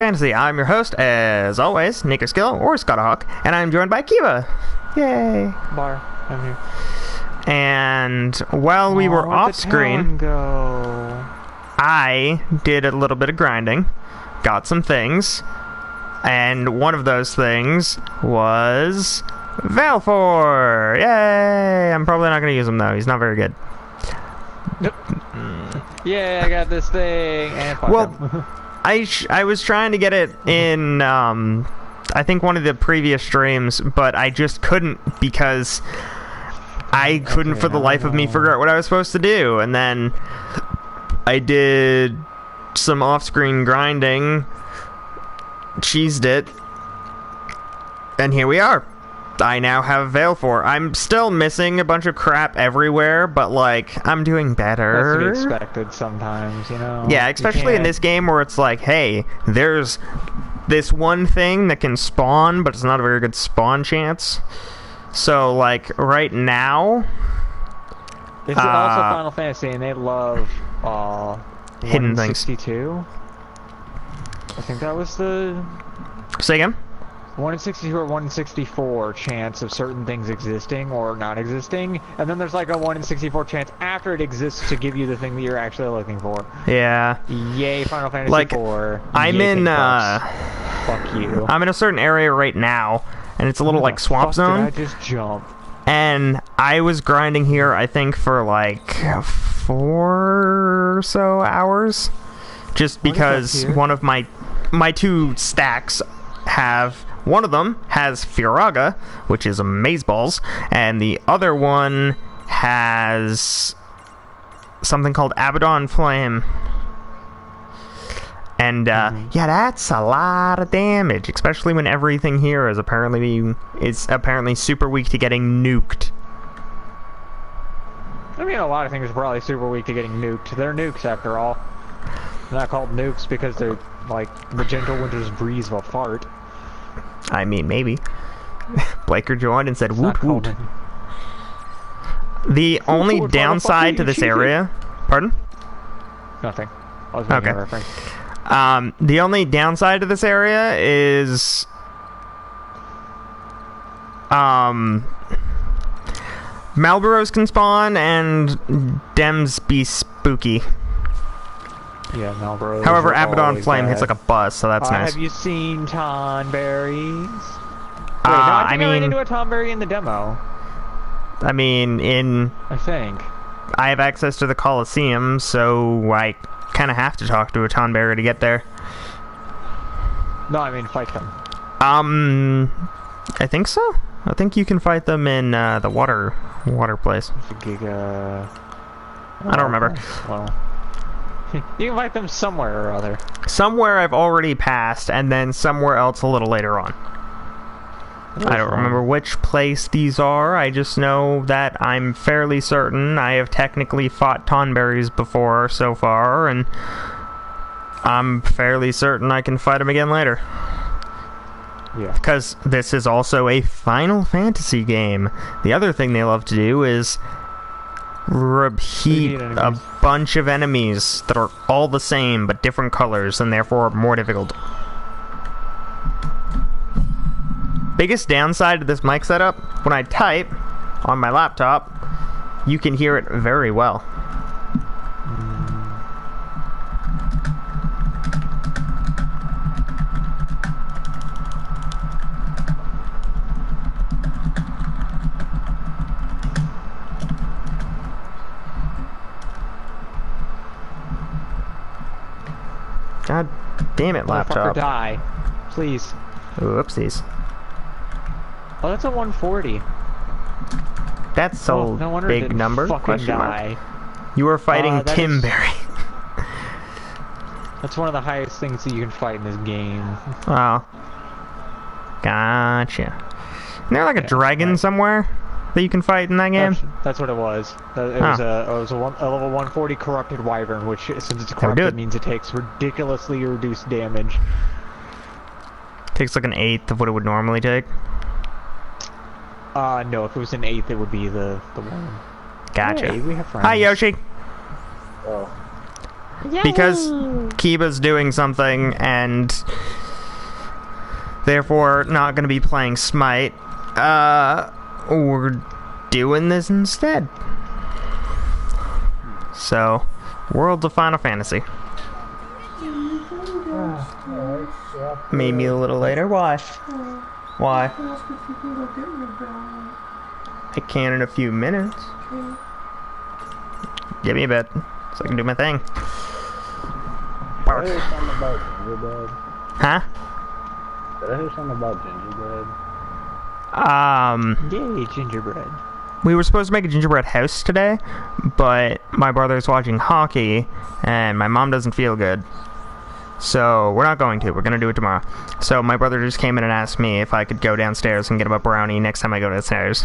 Fantasy. I'm your host, as always, Nick Skill or scottahawk, and I'm joined by Kiva. Yay! Bar, I'm here. And while we were off screen, I did a little bit of grinding, got some things, and one of those things was Valfor. Yay! I'm probably not going to use him though. He's not very good. Nope. Yeah, I got this thing. And fuck him. I was trying to get it in, I think one of the previous streams, but I just couldn't because I couldn't for the life of me figure out what I was supposed to do. And then I did some off-screen grinding, cheesed it, and here we are. I now have Valfor. I'm still missing a bunch of crap everywhere, but, like, I'm doing better. That's to be expected sometimes, you know? Yeah, especially in this game where it's like, hey, there's this one thing that can spawn, but it's not a very good spawn chance. So, like, right now... This is also Final Fantasy, and they love, hidden things. 162? I think that was the... Say again? 1 in 62 or 1 in 64 chance of certain things existing or not existing, and then there's like a 1 in 64 chance after it exists to give you the thing that you're actually looking for. Yeah. Yay, Final Fantasy like, 4. I'm in, fuck you. I'm in a certain area right now, and it's a little, like, swamp zone. Did I just jump? And I was grinding here, I think, for, like, 4 or so hours. Just because one of my two stacks have... One of them has Firaga, which is amazeballs, and the other one has something called Abaddon Flame. And, yeah, that's a lot of damage, especially when everything here is apparently super weak to getting nuked. I mean, a lot of things are probably super weak to getting nuked. They're nukes, after all. They're not called nukes because they're, like, the gentle winter's breeze of a fart. I mean, maybe. Blaker joined and said, woot woot. The only downside to this area... Pardon? Nothing. I was making a reference. The only downside to this area is... Malboros can spawn, and Dems be spooky. Yeah, Malboro. However, Abaddon Flame hits like a bus, so that's nice. Have you seen Tonberries? Wait, I mean, I ran into a Tonberry in the demo. I mean, I think. I have access to the Coliseum, so I kind of have to talk to a Tonberry to get there. No, I mean fight them. I think so. I think you can fight them in the water place. Giga... I don't remember. Well... You can fight them somewhere or other. Somewhere I've already passed, and then somewhere else a little later on. I don't remember which place these are. I just know that I'm fairly certain I have technically fought Tonberries before so far, and I'm fairly certain I can fight them again later. Yeah. Because this is also a Final Fantasy game. The other thing they love to do is repeat a bunch of enemies that are all the same but different colors and therefore more difficult. Biggest downside to this mic setup, when I type on my laptop, you can hear it very well. God damn it, laptop. Die. Please. Whoopsies. Oh, that's a 140. That's a no big number. Question mark. You were fighting Timberry. That's one of the highest things that you can fight in this game. Oh. Gotcha. Isn't there like a dragon somewhere that you can fight in that game? That's what it was. It was a level 140 corrupted wyvern, which, since it's corrupted, means it takes ridiculously reduced damage. Takes like an eighth of what it would normally take? No, if it was an eighth, it would be the one. Gotcha. Hey, we have friends. Hi, Yoshi. Oh. because Kiba's doing something and therefore not going to be playing Smite, we're doing this instead. So, Worlds of Final Fantasy. Maybe a little later. Why? Why? I can in a few minutes. Give me a bit so I can do my thing. Did I hear something about gingerbread? Huh? Did I hear something about gingerbread? Yay, gingerbread. We were supposed to make a gingerbread house today, but my brother's watching hockey, and my mom doesn't feel good. So, we're not going to. We're going to do it tomorrow. So, my brother just came in and asked me if I could go downstairs and get him a brownie next time I go downstairs.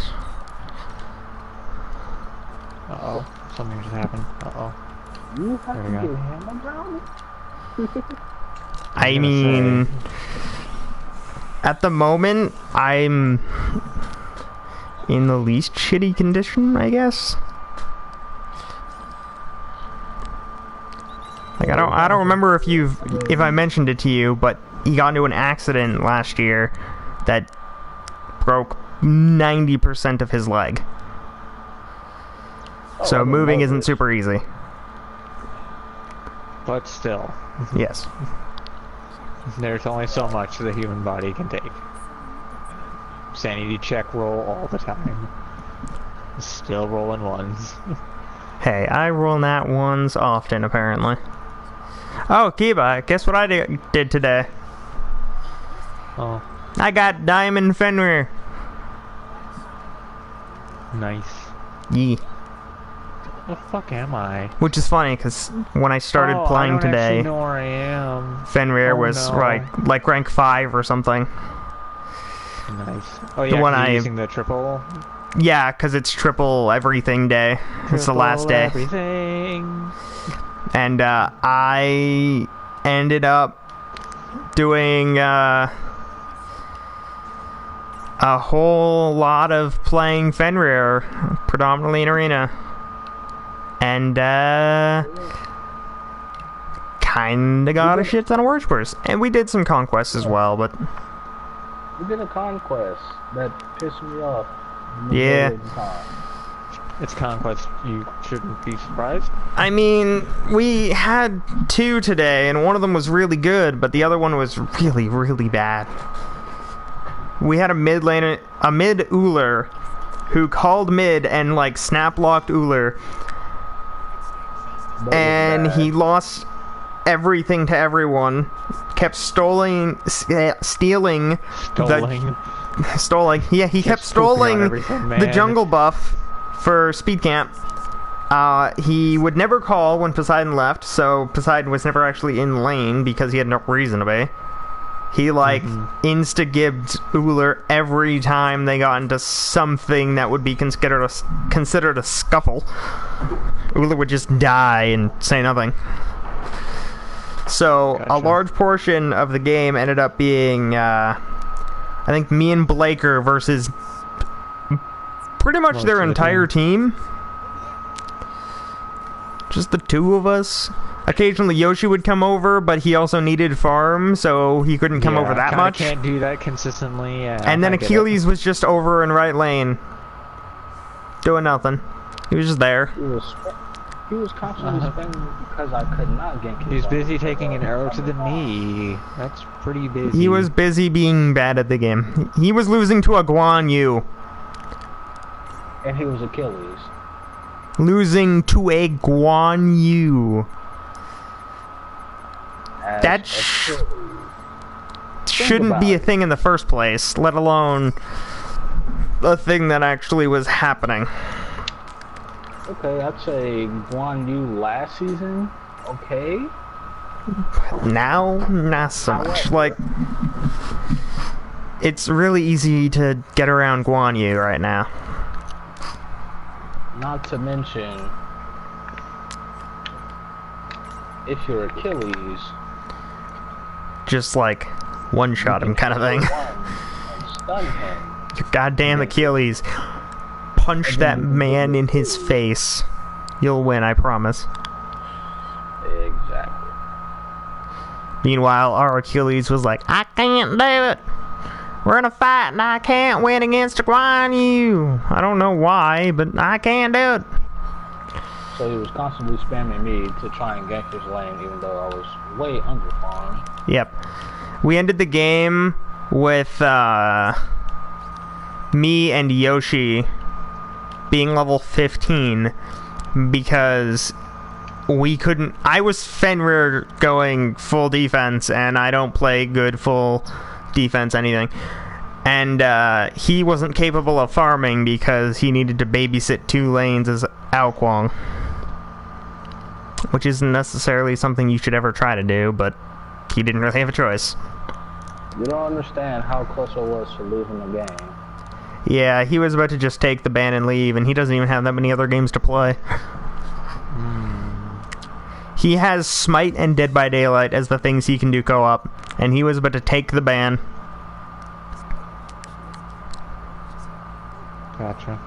Uh-oh. Something just happened. Uh-oh. You have There to we give go. him a brownie? I mean, at the moment, I'm in the least shitty condition, I guess. Like, I don't remember if I mentioned it to you, but he got into an accident last year that broke 90% of his leg. So moving isn't super easy. But still, Yes. there's only so much the human body can take. Sanity check roll all the time. Still rolling ones. Hey, I roll nat ones often, apparently. Oh, Kiba, guess what I did today? Oh, I got Diamond Fenrir. nice. Yee. The fuck am I? Which is funny, because when I started playing I don't today, actually know where I am. Fenrir Oh, was, no. like rank 5 or something. Nice. Oh yeah, one 'cause you're I- using the triple. Yeah, because it's triple everything day. It's the last day. Everything. And I ended up doing a whole lot of playing Fenrir, predominantly in Arena. And kinda got a shit ton of worshippers. And we did some conquests as well, but We did a conquest that pissed me off. Yeah. majority of the time. It's conquest. You shouldn't be surprised. I mean, we had 2 today, and one of them was really good, but the other one was really, really bad. We had a mid Uller, who called mid and, like, snap-locked Uller, That was and bad. he lost everything to everyone, kept stealing Stoling. yeah, he kept Kept pooping on stealing everything, the man. jungle buff for speed camp. He would never call when Poseidon left, so Poseidon was never actually in lane because he had no reason to be. He, like, insta-gibbed Uller every time they got into something that would be considered a scuffle. Uller would just die and say nothing. So, a Gotcha. large portion of the game ended up being, I think, me and Blaker versus pretty much Most their of the entire team. Just the 2 of us. Occasionally Yoshi would come over, but he also needed farm, so he couldn't come over that kinda much. Can't do that consistently. Yeah, And then I get it. Achilles was just over in right lane, doing nothing. He was just there. He was constantly spending because I could not gank his He's own. busy taking an arrow to the knee. That's pretty busy. He was busy being bad at the game. He was losing to a Guan Yu. And he was Achilles. Losing to a Guan Yu. As That Achilles. shouldn't be a about it. thing in the first place, let alone a thing that actually was happening. Okay, I'd say Guan Yu last season. Okay. Now, not so much. Like, it's really easy to get around Guan Yu right now. Not to mention, if you're Achilles, Just like one-shot him kind of thing. and stun him. Your goddamn Achilles. Punch that man in his face. You'll win, I promise. Exactly. Meanwhile, our Achilles was like, I can't do it. We're in a fight and I can't win against Guan Yu. I don't know why, but I can't do it. So he was constantly spamming me to try and gank his lane, even though I was way under farm. Yep. We ended the game with me and Yoshi being level 15 because we couldn't. I was Fenrir going full defense, and I don't play good full defense anything. And he wasn't capable of farming because he needed to babysit 2 lanes as Ao Kuang, which isn't necessarily something you should ever try to do, but he didn't really have a choice. You don't understand how close I was to losing the game. Yeah, he was about to just take the ban and leave, and he doesn't even have that many other games to play. He has Smite and Dead by Daylight as the things he can do co-op, and he was about to take the ban. Gotcha.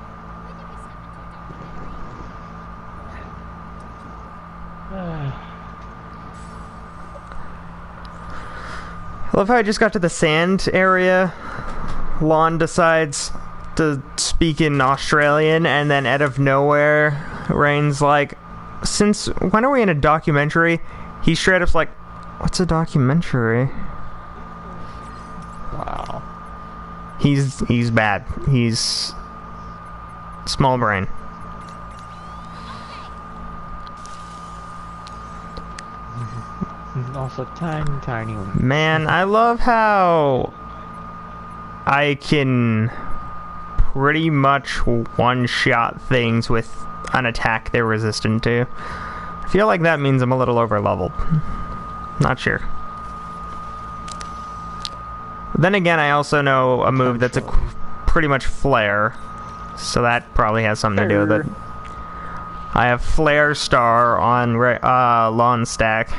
I love how I just got to the sand area. Lon decides to speak in Australian, and then out of nowhere, Rain's like, since when are we in a documentary? He's straight up's like, what's a documentary? Wow. He's bad. He's small brain. Also tiny one. Man, I love how I can pretty much one-shot things with an attack they're resistant to. I feel like that means I'm a little over-leveled. Not sure. Then again, I also know a move that's pretty much flare, so that probably has something to do with it. I have Flare Star on Lawn Stack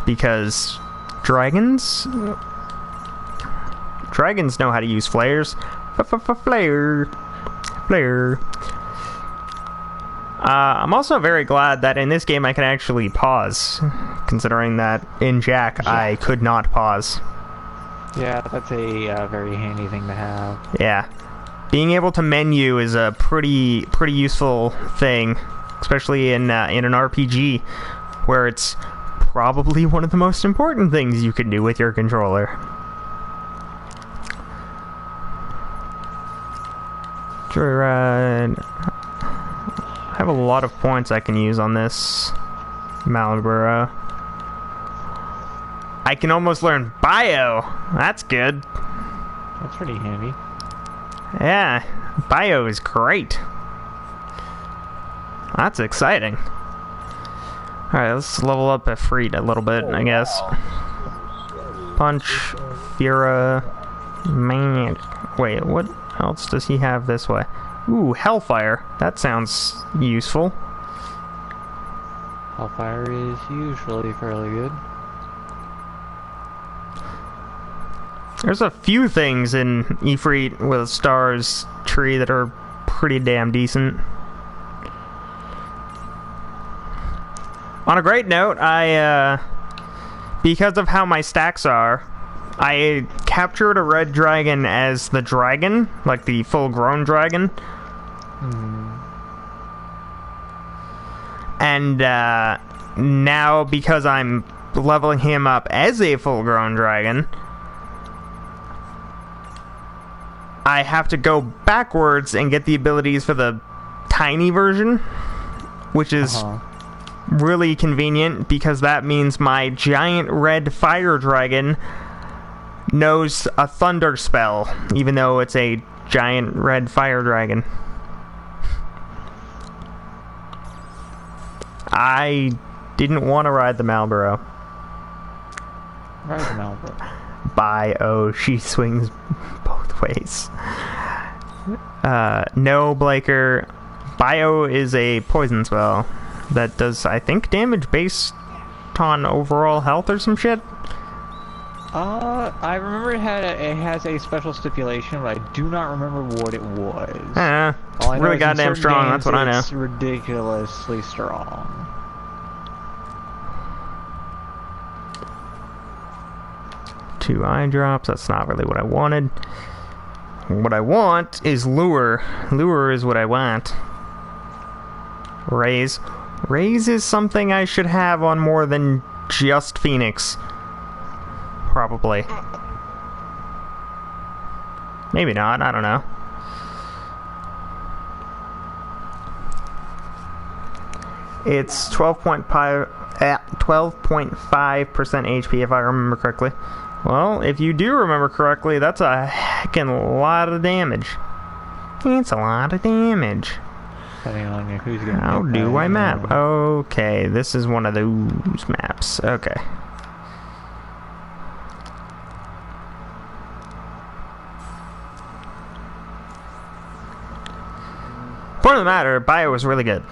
because dragons know how to use flares. Flare. I'm also very glad that in this game I can actually pause, considering that in Jack I could not pause. Yeah, that's a very handy thing to have. Yeah. Being able to menu is a pretty useful thing, especially in an RPG, where it's probably one of the most important things you can do with your controller. Joyride. I have a lot of points I can use on this Malboro. I can almost learn Bio. That's good. That's pretty handy. Yeah, Bio is great. That's exciting. Alright, let's level up Efreet a little bit, I guess. Punch, Fira, Man. Wait, what else does he have this way? Ooh, Hellfire. That sounds useful. Hellfire is usually fairly good. There's a few things in Efreet with Star's tree that are pretty damn decent. On a great note, because of how my stacks are, I captured a red dragon as the dragon, like the full-grown dragon. And now, because I'm leveling him up as a full-grown dragon, I have to go backwards and get the abilities for the tiny version, which is really convenient because that means my giant red fire dragon knows a thunder spell, even though it's a giant red fire dragon. I didn't want to ride the Malboro. Ride the Malboro. Bio, she swings both ways. No, Blaker. Bio is a poison spell that does, I think, damage based on overall health or some shit. I remember it has a special stipulation, but I do not remember what it was. It's really goddamn strong, that's what I know. It's ridiculously strong. 2 eye drops. That's not really what I wanted. What I want is lure. Lure is what I want. Raise. Raise is something I should have on more than just Phoenix. Probably. Maybe not, I don't know. It's 12.5% HP if I remember correctly. Well, if you do remember correctly, that's a heckin' lot of damage. It's a lot of damage. Depending on who's gonna How get do that, I map? Okay, this is one of those maps. Okay. Point of the matter, bio was really good.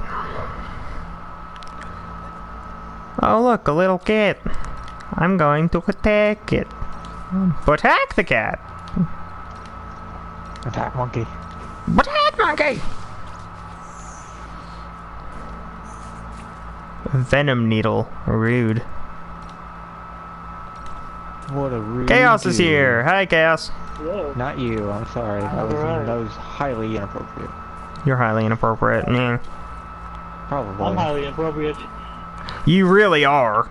Oh look, a little cat. I'm going to attack it. Attack the cat. Attack monkey. Attack monkey. Venom needle. Rude. What a rude Chaos is dude. here. Hi, Chaos. Hello. Not you, I'm sorry. That was highly inappropriate. You're highly inappropriate. I'm Probably. highly inappropriate. You really are.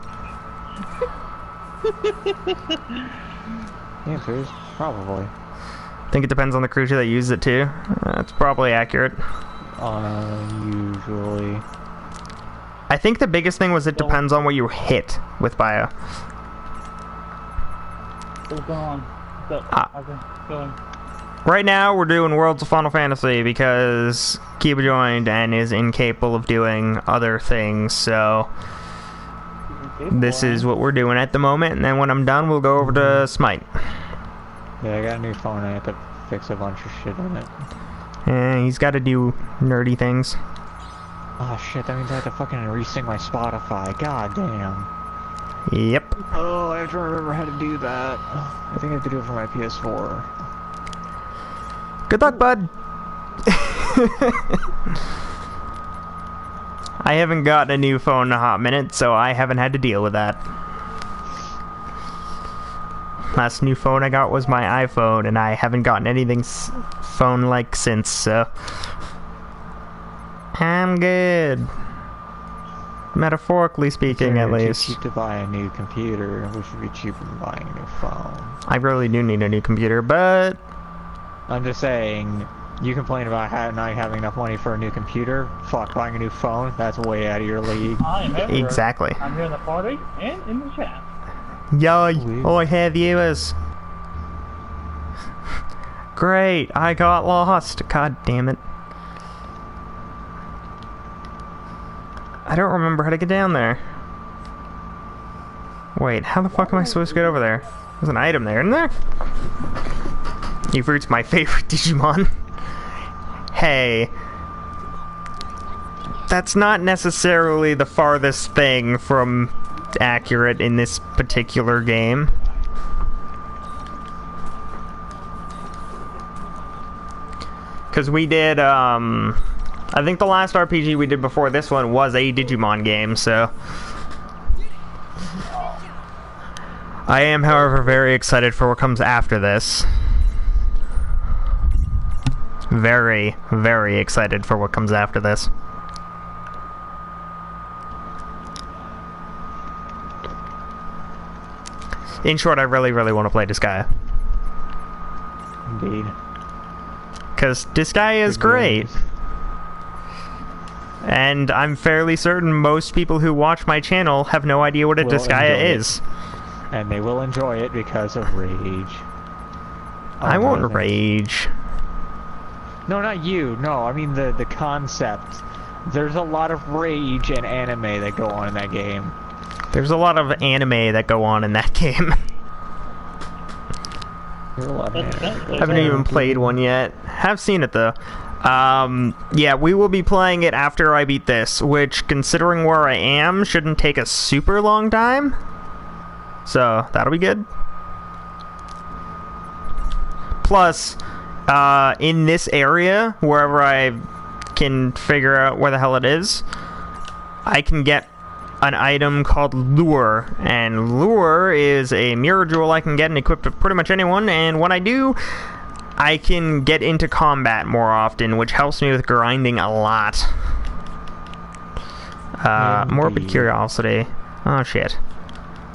The answer is probably. I think it depends on the creature that uses it too. That's probably accurate. Usually. I think the biggest thing was it depends on what you hit with bio. What's going on? What's up? How's it going? Right now, we're doing Worlds of Final Fantasy because Kiba joined and is incapable of doing other things, so this is what we're doing at the moment, and then when I'm done, we'll go over to Smite. Yeah, I got a new phone. I have to fix a bunch of shit on it. And he's got to do nerdy things. Oh shit, that means I have to fucking resync my Spotify. God damn. Yep. Oh, I have to remember how to do that. I think I have to do it for my PS4. Good luck, bud. I haven't gotten a new phone in a hot minute, so I haven't had to deal with that. Last new phone I got was my iPhone, and I haven't gotten anything phone-like since, so I'm good. Metaphorically speaking, at least. It's too cheap to buy a new computer, which would be cheaper than buying a new phone. I really do need a new computer, but I'm just saying, you complain about not having enough money for a new computer. Fuck, buying a new phone, that's way out of your league. I am everywhere. exactly. I'm here in the party and in the chat. Yay! Weird. I have viewers. Great, I got lost. God damn it. I don't remember how to get down there. Wait, how the fuck am I supposed to get over there? There's an item there, isn't there? Eevee's my favorite Digimon. Hey. That's not necessarily the farthest thing from accurate in this particular game. Because we did, I think the last RPG we did before this one was a Digimon game, so... I am, however, very excited for what comes after this. Very, very excited for what comes after this. In short, I really, really want to play Disgaea. Indeed. Because Disgaea is great. And I'm fairly certain most people who watch my channel have no idea what a Will Disgaea enjoy it. is. And they will enjoy it because of rage. I won't Amazing. rage. No, not you. No, I mean the concept. There's a lot of rage and anime that go on in that game. There's a lot of anime that go on in that game. There's a lot of anime. Haven't even played one yet. Have seen it though. Yeah, we will be playing it after I beat this, which, considering where I am, shouldn't take a super long time. So, that'll be good. Plus, in this area, wherever I can figure out where the hell it is, I can get an item called Lure, and Lure is a mirror jewel I can get and equip to pretty much anyone, and when I do, I can get into combat more often, which helps me with grinding a lot. Morbid Curiosity. Oh shit.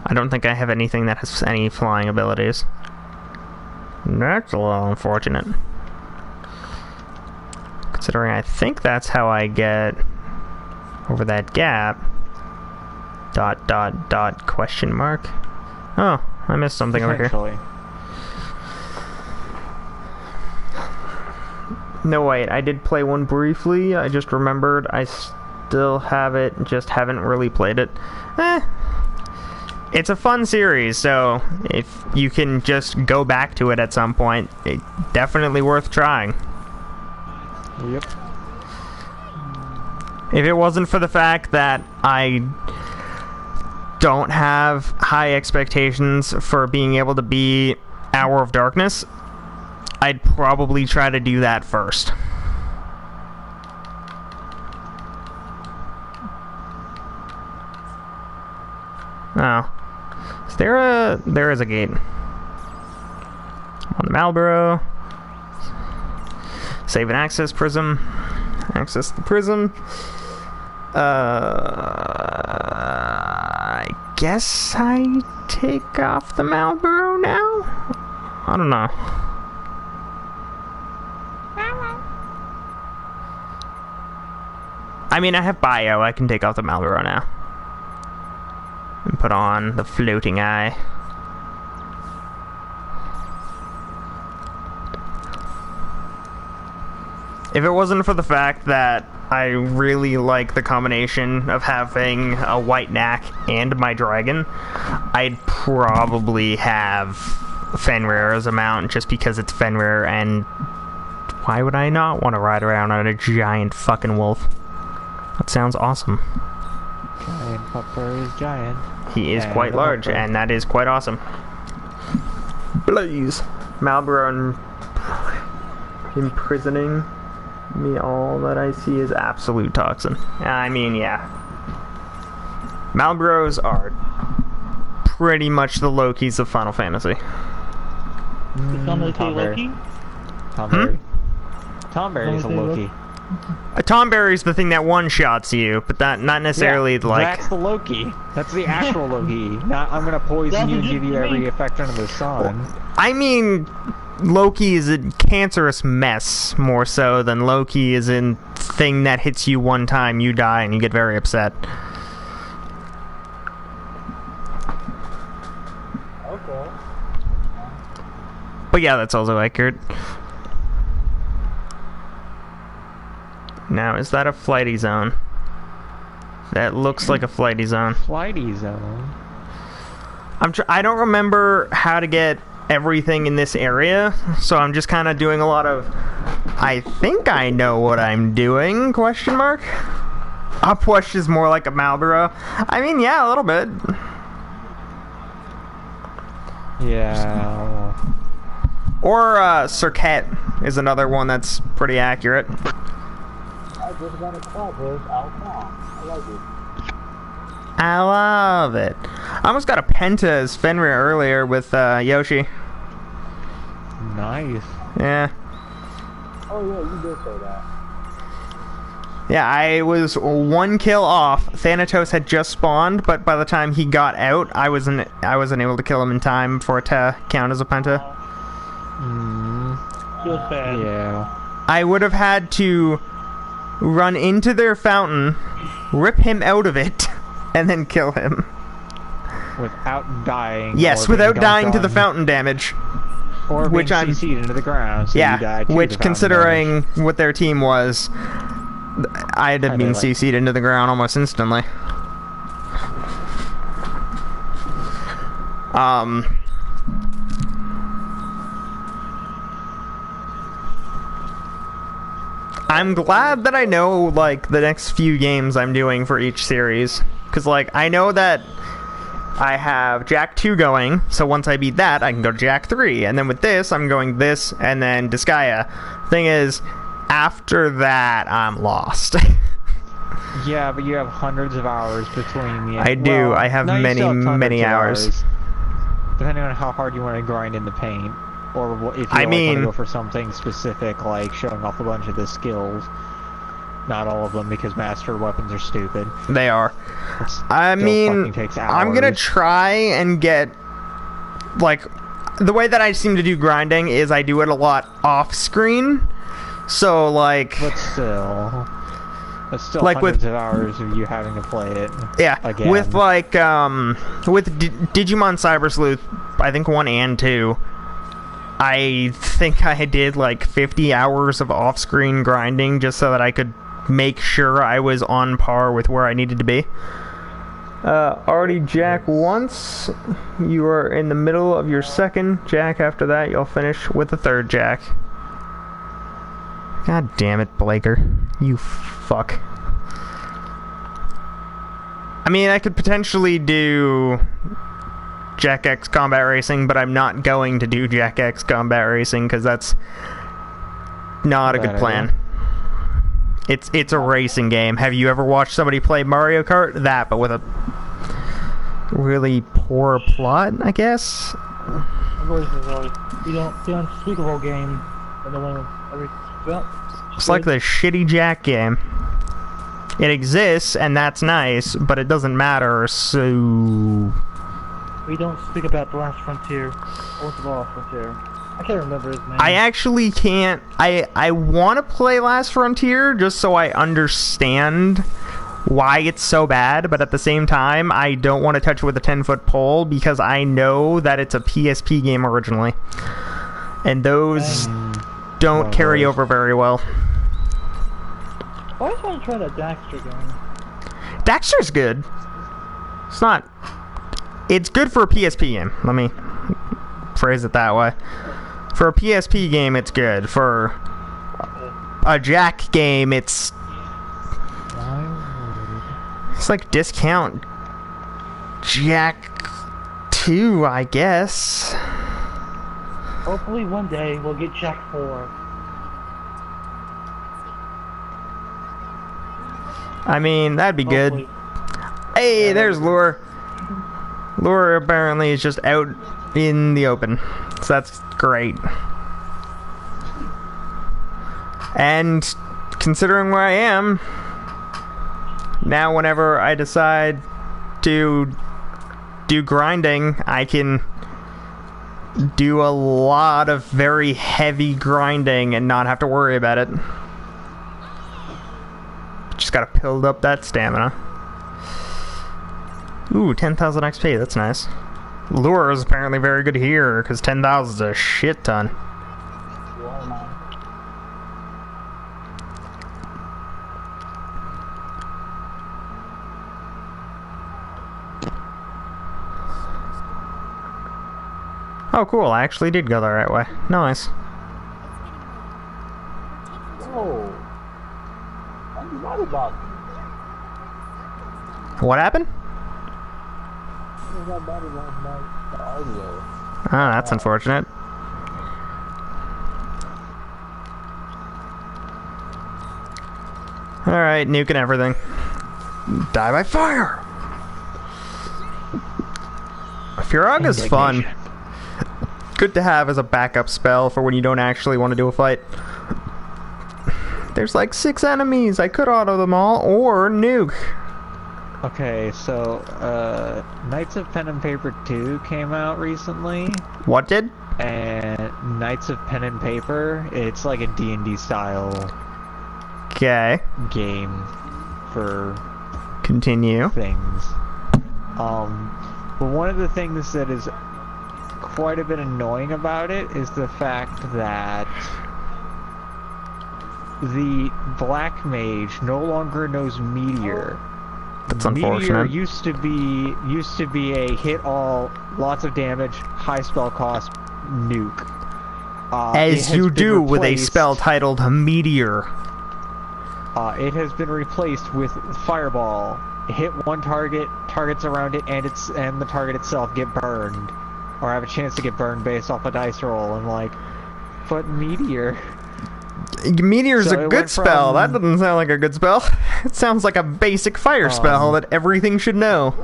I don't think I have anything that has any flying abilities. That's a little unfortunate. Considering I think that's how I get over that gap. ... question mark. Oh, I missed something over here. No, wait, I did play one briefly. I just remembered I still have it, just haven't really played it. It's a fun series, so if you can just go back to it at some point, it's definitely worth trying. Yep. If it wasn't for the fact that I don't have high expectations for being able to beat Hour of Darkness, I'd probably try to do that first. Oh. There is a gate. On the Marlboro. Save and access prism. Access the prism. I guess I take off the Marlboro now? I don't know. I mean, I have bio. I can take off the Marlboro now. And put on the floating eye. If it wasn't for the fact that I really like the combination of having a white knack and my dragon, I'd probably have Fenrir as a mount just because it's Fenrir, and why would I not want to ride around on a giant fucking wolf? That sounds awesome. Giant pupper is giant. He is quite large, and that is quite awesome. Blaze! Marlboro imprisoning me, all that I see is absolute toxin. I mean, yeah. Marlboros are pretty much the Lokis of Final Fantasy. Tom Berry. Tom Berry's a Loki. A Tom Berry's the thing that one-shots you, but that not necessarily like... That's the Loki. That's the actual Loki. Not, I'm gonna poison you and give you every effect under the sun. Well, I mean, Loki is a cancerous mess, more so than Loki is a thing that hits you one time, you die, and you get very upset. Okay. But yeah, that's also accurate. Now, is that a flighty zone? That looks like a flighty zone. Flighty zone? I don't remember how to get everything in this area, so I'm just kind of doing a lot of I think I know what I'm doing, question mark? Upwash is more like a Marlboro. I mean, yeah, a little bit. Yeah. Or Circuit is another one that's pretty accurate. I just got a club with Alphonse. I like it. I love it. I almost got a Penta as Fenrir earlier with Yoshi. Nice. Yeah. Oh yeah, you did say that. Yeah, I was one kill off. Thanatos had just spawned, but by the time he got out, I wasn't able to kill him in time for it to count as a Penta. Feels bad. Yeah. I would have had to run into their fountain, rip him out of it, and then kill him. Without dying. Yes, without dying to the fountain damage. Or which being I'm CC'd into the ground, so you die to which the fountain considering damage. what their team was, I'd have been CC'd into the ground almost instantly. I'm glad that I know, like, the next few games I'm doing for each series. Because, like, I know that I have Jack 2 going, so once I beat that, I can go to Jack 3. And then with this, I'm going this, and then Disgaea. Thing is, after that, I'm lost. Yeah, but you have hundreds of hours between the... I do. I have no, you many, still have hundreds many of hours. Depending on how hard you want to grind in the paint. Or if you I want mean, to go for something specific, like showing off a bunch of the skills. Not all of them, because master weapons are stupid. they are. It's I still mean, fucking takes I'm gonna hours. try and get, like, the way that I seem to do grinding is I do it a lot off screen. So, like, But still... That's still like hundreds with- of hours of you having to play it. yeah, Again. with like, with Digimon Cyber Sleuth, I think 1 and 2, I think I did like 50 hours of off-screen grinding just so that I could make sure I was on par with where I needed to be. Already jack once. You are in the middle of your second jack. After that, you'll finish with the third jack. God damn it, Blaker. You fuck. I mean, I could potentially do Jack X Combat Racing, but I'm not going to do Jack X Combat Racing because that's not a good Bad plan. It's a racing game. Have you ever watched somebody play Mario Kart? That, but with a really poor plot, I guess. You don't speak of whole game, and then when every well, It's like the shitty Jack game. It exists, and that's nice, but it doesn't matter, so... we don't speak about The Last Frontier. What's The Last Frontier? I can't remember his name. I actually can't... I want to play Last Frontier just so I understand why it's so bad, but at the same time, I don't want to touch it with a 10-foot pole because I know that it's a PSP game originally. And those don't carry over very well. I always want to try that Daxter game. Daxter's good. It's not... It's good for a PSP game. Let me phrase it that way. For a PSP game, it's good. For a Jack game, it's like discount Jack 2, I guess. Hopefully one day we'll get Jack 4. I mean, that'd be good. Hopefully. Hey, there's Lure. Lure apparently is just out in the open. So that's great. And considering where I am, now whenever I decide to do grinding, I can do a lot of very heavy grinding and not have to worry about it. Just gotta build up that stamina. Ooh, 10,000 XP, that's nice. Lure is apparently very good here, because 10,000 is a shit ton. Oh, cool, I actually did go the right way. Nice. Whoa. I'm right about it. What happened? I got body last night. The audio. Oh, that's unfortunate. Alright, nuking everything. Die by fire! Furaga's fun. Good to have as a backup spell for when you don't actually want to do a fight. There's like 6 enemies. I could auto them all, or nuke. Okay, so, Knights of Pen and Paper 2 came out recently, What did? and Knights of Pen and Paper, it's like a D&D style Okay. game for Continue. things. But one of the things that is quite a bit annoying about it is the fact that the Black Mage no longer knows Meteor. That's Meteor unfortunate. used to be a hit all, lots of damage, high spell cost nuke. It As has you been do with a replaced- spell titled Meteor. It has been replaced with Fireball. Hit one target, targets around it, and the target itself get burned, or have a chance to get burned based off a dice roll. And like, but Meteor. Meteor's So a it good went spell. from- That doesn't sound like a good spell. It sounds like a basic fire spell that everything should know.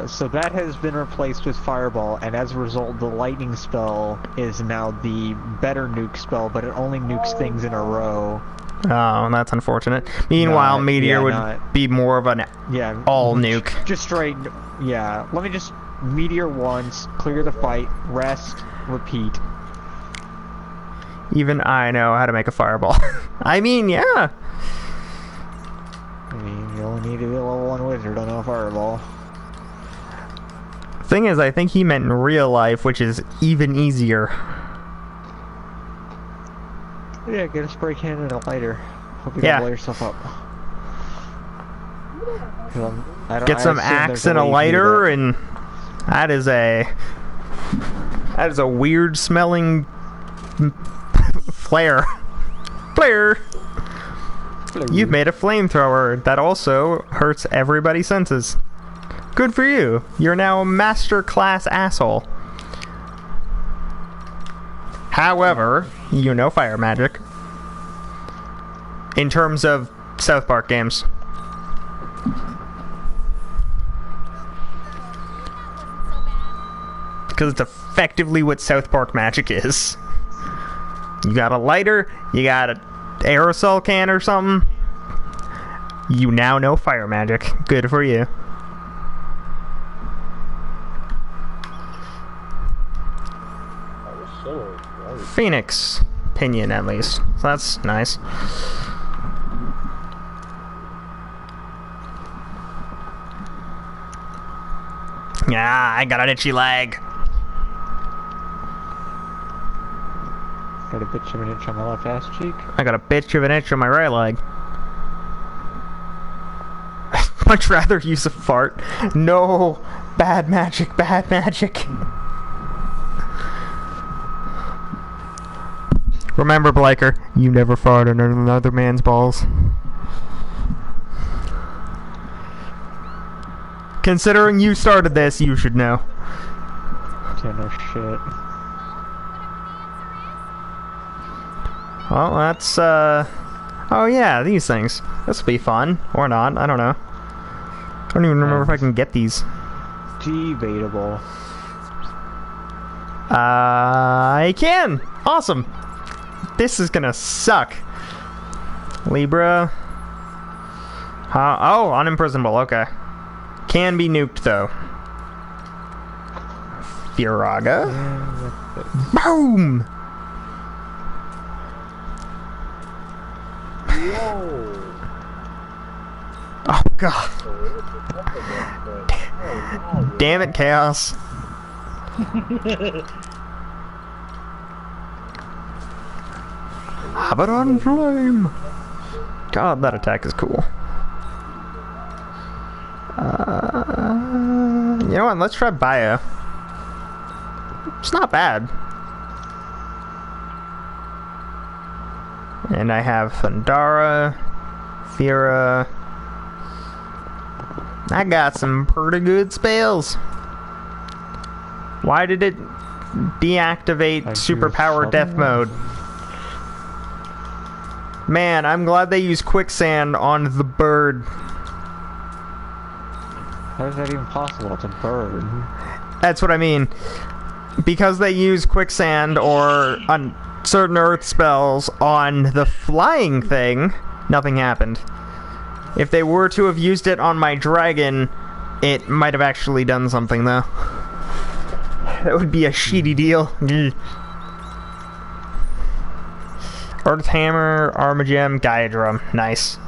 So that has been replaced with Fireball, and as a result, the Lightning spell is now the better nuke spell, but it only nukes things in a row. Oh, that's unfortunate. Meanwhile, Not- Meteor yeah, would not- be more of an Yeah. all nuke. Just straight. Yeah. Let me just Meteor once, clear the fight, rest, repeat. Even I know how to make a fireball. I mean, yeah. I mean, you only need to be a level 1 wizard on a Fireball. Thing is, I think he meant in real life, which is even easier. Yeah, get a spray can and a lighter. Hope you Yeah. don't blow yourself up. 'Cause Get I some assume axe there's a and a way you can do lighter, that. and that is a weird smelling flare. Flare. You've made a flamethrower that also hurts everybody's senses. Good for you. You're now a master class asshole. However, you know fire magic. In terms of South Park games. Because it's effectively what South Park magic is. You got a lighter, you got an aerosol can or something. You now know fire magic. Good for you. Phoenix pinion, at least. So that's nice. Yeah, I got an itchy leg. Got a bitch of an itch on my left ass cheek. I got a bitch of an itch on my right leg. I'd much rather use a fart. No, bad magic, bad magic. Remember, Blaker, you never fart on another man's balls. Considering you started this, you should know. Yeah, no shit. Well, that's, oh yeah, these things. This will be fun. Or not, I don't know. I don't even remember if I can get these. Debatable. I can! Awesome! This is gonna suck. Libra. Oh, unimprisonable, okay. Can be nuked, though. Firaga. Boom! Oh, God. Damn it, Chaos. Abaddon Flame! God, that attack is cool. You know what? Let's try Bio. It's not bad. And I have Thundara, Fira. I got some pretty good spells. Why did it deactivate superpower death mode? Man, I'm glad they used quicksand on the bird. How is that even possible? It's a bird. That's what I mean. Because they use quicksand or on certain earth spells on the flying thing, nothing happened. If they were to have used it on my dragon, it might have actually done something, though. That would be a shitty deal. Earth Hammer, Armagem, Gaia Drum. Nice.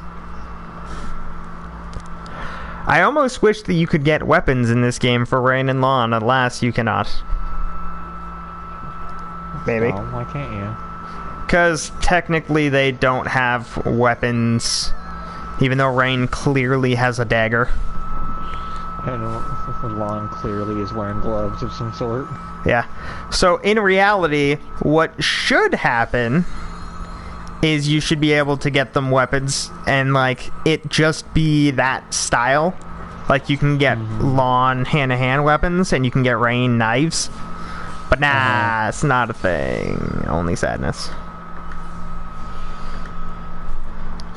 I almost wish that you could get weapons in this game for Rain and Lawn. Alas, you cannot. Maybe. Oh, why can't you? Because technically they don't have weapons, even though Rain clearly has a dagger. I know. Lawn clearly is wearing gloves of some sort. Yeah. So in reality, what should happen is you should be able to get them weapons and like it just be that style. Like you can get Lawn hand-to-hand weapons and you can get Rain knives. But nah, it's not a thing. Only sadness.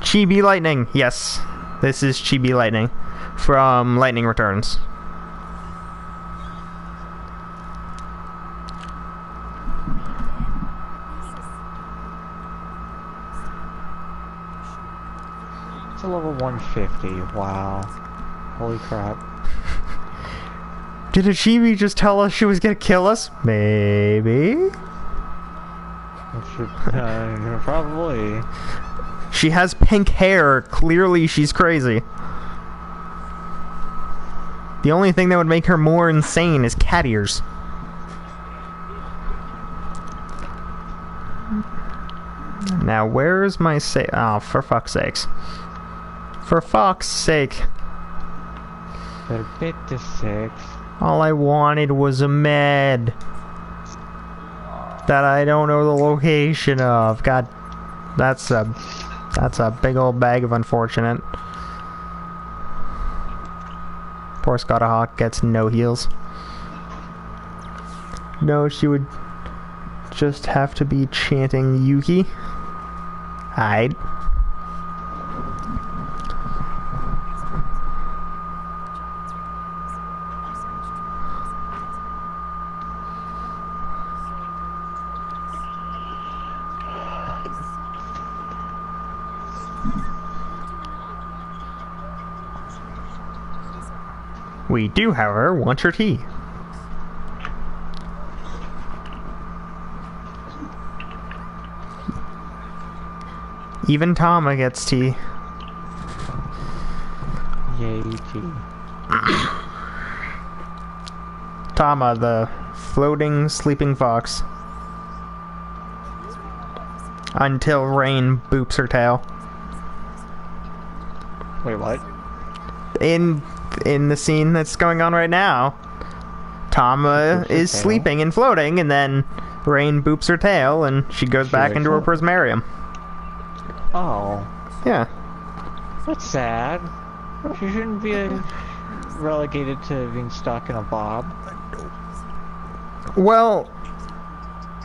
Chibi Lightning. Yes, this is Chibi Lightning from Lightning Returns. It's a level 150. Wow. Holy crap. Did a Chibi just tell us she was gonna kill us? Maybe. Probably. She has pink hair. Clearly, she's crazy. The only thing that would make her more insane is cat ears. Now, where's my save? Oh, for fuck's sakes. For fuck's sake. They're 56. All I wanted was a med. That I don't know the location of. God, that's a big old bag of unfortunate. Poor Scottahawk gets no heals. No, she would just have to be chanting Yuki. Hide. We do, however, want your tea. Even Tama gets tea. Yay, tea. Tama, the floating, sleeping fox. Until Rain boops her tail. Wait, what? In the scene that's going on right now, Tama is sleeping and floating, and then Rain boops her tail, and she goes back into her prismarium. Oh. Yeah. That's sad. She shouldn't be relegated to being stuck in a bob. Well,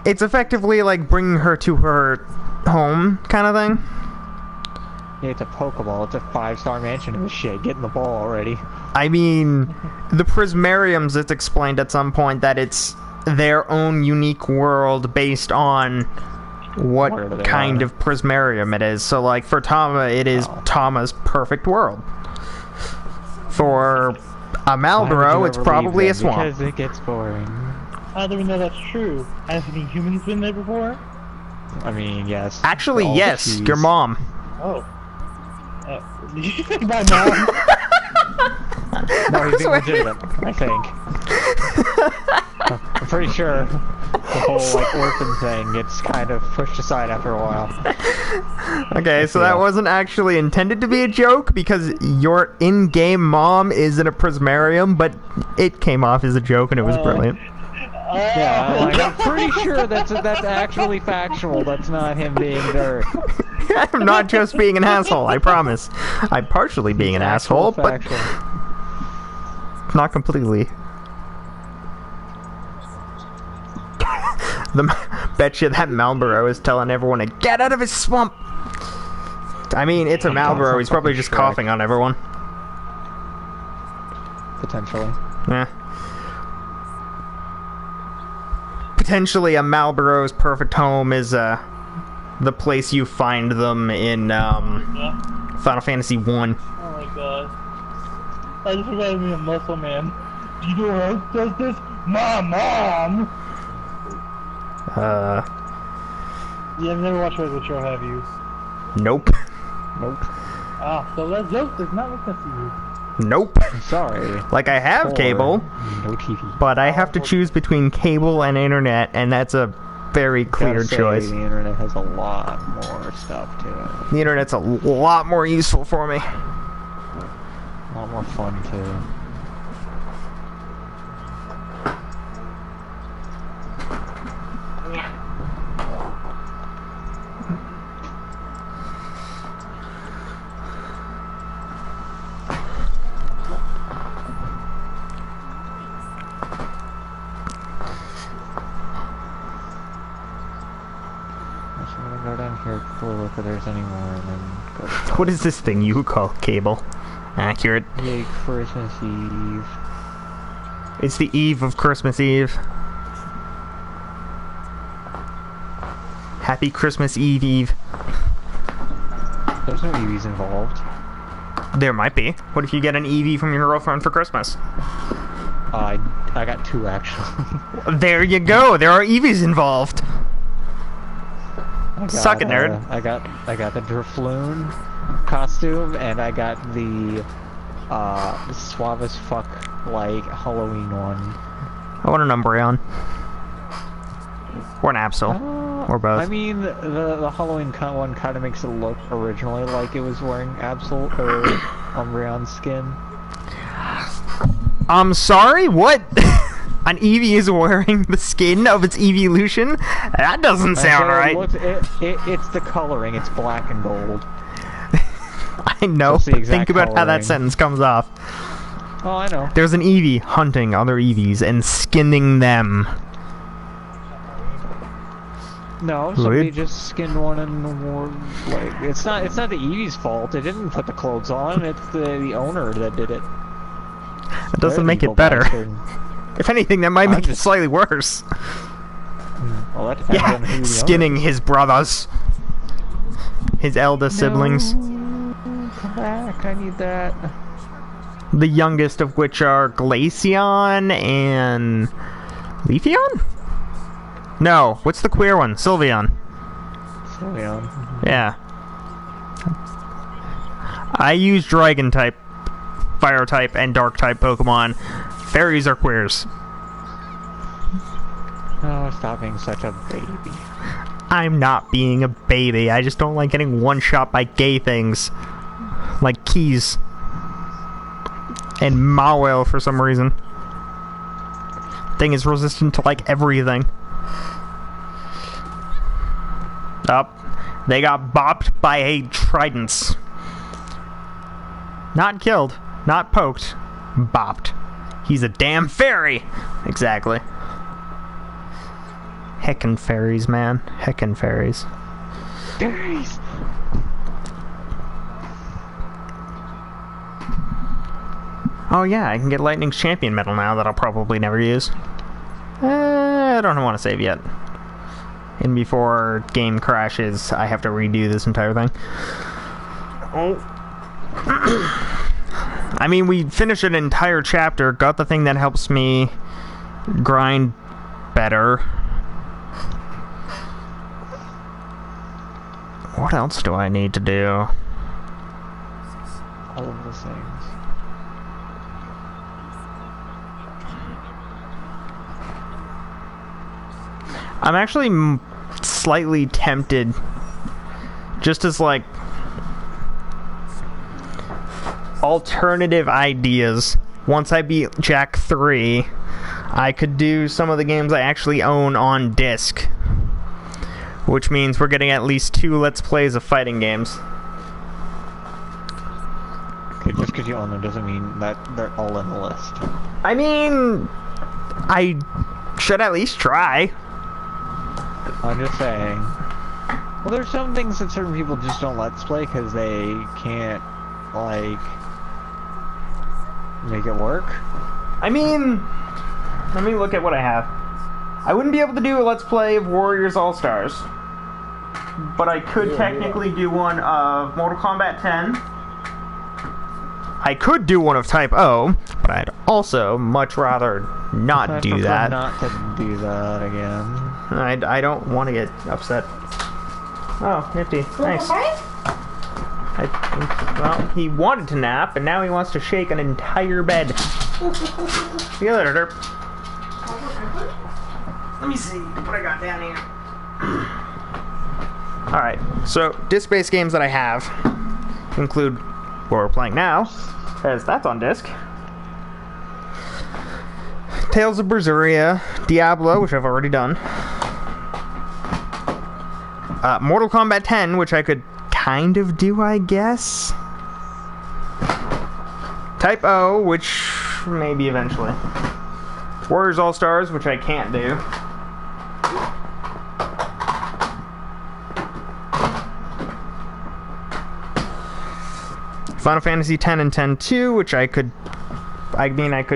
it's effectively like bringing her to her home kind of thing. Yeah, it's a Pokeball. It's a 5-star mansion and shit. Get in the ball already. I mean, the Prismariums, it's explained at some point that it's their own unique world based on what kind of Prismarium it is. So, like, for Tama, it is Tama's perfect world. For a Malboro, it's probably a swamp. Because it gets boring. How do we know that's true? Has any humans been there before? I mean, yes. Actually, yes. Your mom. Oh. Did you say my mom? No, he's being legitimate, I think. I'm pretty sure the whole, like, orphan thing gets kind of pushed aside after a while. Okay, so that wasn't actually intended to be a joke, because your in-game mom is in a Prismarium, but it came off as a joke, and it was brilliant. Yeah, like, I'm pretty sure that's actually factual. That's not him being there. I'm not just being an asshole, I promise. I'm partially being an asshole, but not completely. Bet you that Malboro is telling everyone to get out of his swamp. I mean, it's a Malboro. He's probably just coughing on everyone. Potentially. Yeah. Potentially a Malboro's perfect home is the place you find them in Final Fantasy 1. Oh my god. That just reminded me of Muscle Man. You know who else does this? My mom! Yeah, I've never watched Regular Show, have you? Nope. Nope. Ah, so that joke does not make sense to you. Nope. I'm sorry. Like, I have cable, No TV. but I have to choose between cable and internet, and that's a very clear choice. The internet has a lot more stuff to it. The internet's a lot more useful for me. A lot more fun, too. Go down here, look if there's any more, and then What is this thing you call cable? Accurate. Yay, Christmas Eve. It's the eve of Christmas Eve. Happy Christmas Eve Eve. There's no EVs involved. There might be. What if you get an EV from your girlfriend for Christmas? I got 2 actually. There you go. There are EVs involved. Suck it, nerd. I got the Drifloon costume, and I got the suave as fuck like Halloween one. I want an Umbreon. Or an Absol. Or both. I mean, the Halloween one kind of makes it look originally like it was wearing Absol or Umbreon skin. I'm sorry? What? An Eevee is wearing the skin of its evolution? That doesn't sound right. It's the coloring. It's black and gold. I know, but think about how that sentence comes off. Oh, I know. There's an Eevee hunting other Eevees and skinning them. No, somebody just skinned one and wore, like, it's not the Eevee's fault. It didn't put the clothes on. It's the owner that did it. It doesn't make it better. Bastard. If anything, that might make it slightly worse. Well, that depends on who the skinning his brothers. His eldest siblings. Come back, I need that. The youngest of which are Glaceon and... Leafeon? No, what's the queer one? Sylveon. Sylveon. Yeah. I use Dragon type, Fire type, and Dark type Pokemon. Fairies are queers. Oh, stop being such a baby. I'm not being a baby. I just don't like getting one-shot by gay things. Like Keys. And Mawile for some reason. Thing is resistant to like everything. Up. They got bopped by a Trident. Not killed. Not poked. Bopped. He's a damn fairy! Exactly. Heckin' fairies, man. Heckin' fairies. Fairies! Oh yeah, I can get Lightning's Champion medal now that I'll probably never use. I don't want to save yet. And before game crashes, I have to redo this entire thing. Oh. I mean, we finished an entire chapter, got the thing that helps me grind better. What else do I need to do? All of the things. I'm actually slightly tempted, just as like alternative ideas. Once I beat Jack 3, I could do some of the games I actually own on disc, which means we're getting at least 2 Let's Plays of fighting games. Okay, just because you own them doesn't mean that they're all in the list. I mean, I should at least try. I'm just saying. Well, there's some things that certain people just don't let's play because they can't, like, make it work. I mean, let me look at what I have. I wouldn't be able to do a Let's Play of Warriors All-Stars, but I could technically do one of Mortal Kombat 10. I could do one of Type O, but I'd also much rather not do that. Not to do that again. I don't want to get upset. Oh, nifty. Nice. Well, he wanted to nap, and now he wants to shake an entire bed. See you later, Derp. Let me see what I got down here. Alright, so disc-based games that I have include what we're playing now, as that's on disc. Tales of Berseria, Diablo, which I've already done. Mortal Kombat 10, which I could kind of do, I guess. Type O, which maybe eventually. Warriors All-Stars, which I can't do. Final Fantasy X and X-2, which I could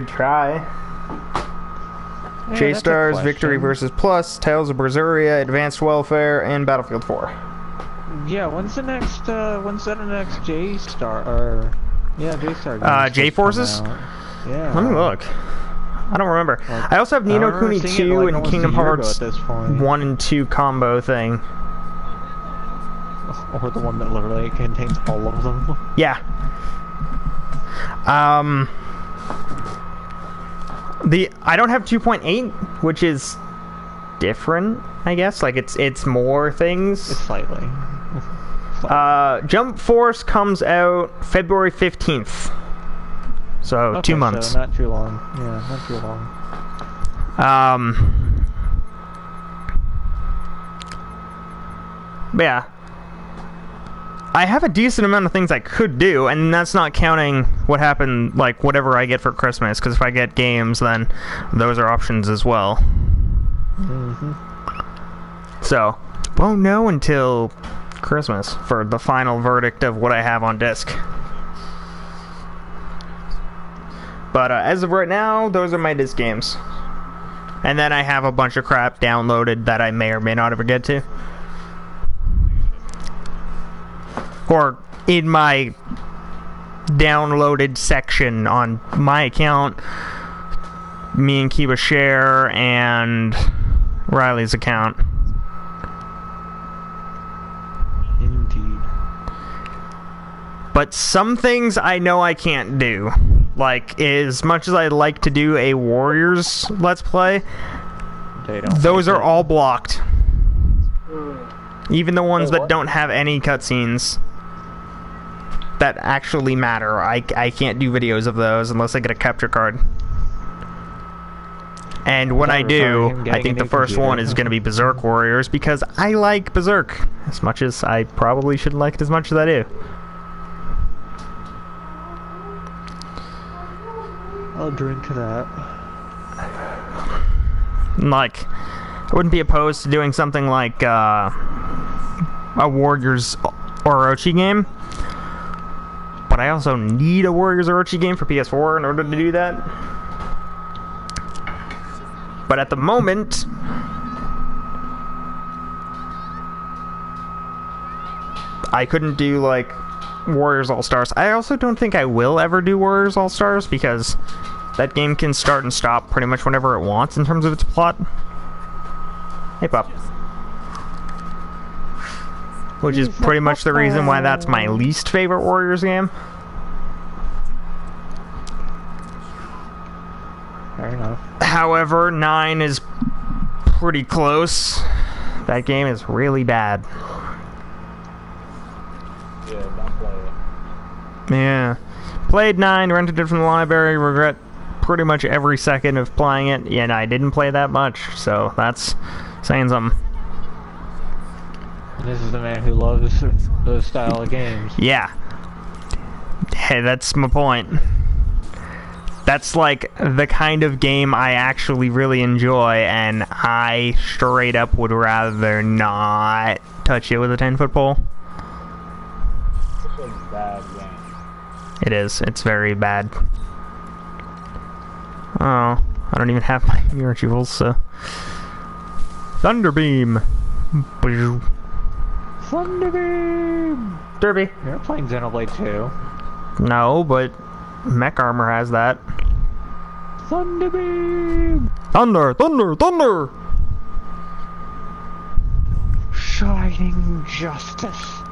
try. Yeah, J-Stars, that's a Victory question. vs. Plus, Tales of Berseria, Advanced Welfare, and Battlefield 4. Yeah, when's that next J-Star, or... Yeah, J-Star game supposed to J-Forces? come out? Yeah. Let me look. I don't remember. Like, I also have Ni no Kuni 2 and Kingdom Hearts at this point. 1 and 2 combo thing. Or the one that literally contains all of them. Yeah. I don't have 2.8, which is different, I guess. Like it's more things. It's slightly. Jump Force comes out February 15th. So Okay, 2 months. So not too long. Yeah, not too long. But yeah. I have a decent amount of things I could do, and that's not counting what happened, like, whatever I get for Christmas, because if I get games, then those are options as well. Mm-hmm. So, won't know until Christmas for the final verdict of what I have on disc. But as of right now, those are my disc games. And then I have a bunch of crap downloaded that I may or may not ever get to. Or in my downloaded section on my account, me and Kiba share, and Riley's account. Indeed. But some things I know I can't do. Like, as much as I'd like to do a Warriors Let's Play, those are all blocked. Even the ones that don't have any cutscenes that actually matter. I can't do videos of those unless I get a capture card. And when I do, I think the first one is going to be Berserk Warriors, because I like Berserk as much as I probably shouldn't like it as much as I do. I'll drink to that. Like, I wouldn't be opposed to doing something like a Warriors Orochi game. But I also need a Warriors Orochi game for PS4 in order to do that. But at the moment, I couldn't do, like, Warriors All-Stars. I also don't think I will ever do Warriors All-Stars, because that game can start and stop pretty much whenever it wants in terms of its plot. Hey, Pop. Which is pretty much the reason why that's my least favorite Warriors game. Fair enough. However, 9 is pretty close. That game is really bad. Yeah, don't play it. Yeah. Played 9, rented it from the library, regret pretty much every second of playing it, and I didn't play that much, so that's saying something. This is the man who loves those style of games. Yeah. Hey, that's my point. That's like the kind of game I actually really enjoy, and I straight up would rather not touch it with a 10-foot pole. It's a bad game. It is. It's very bad. Oh, I don't even have my mirror jewels, so... Thunderbeam! Thunderbeam! Derby. You're playing Xenoblade 2. No, but Mech Armor has that. Thunderbeam! Thunder! Thunder! Thunder! Shining justice.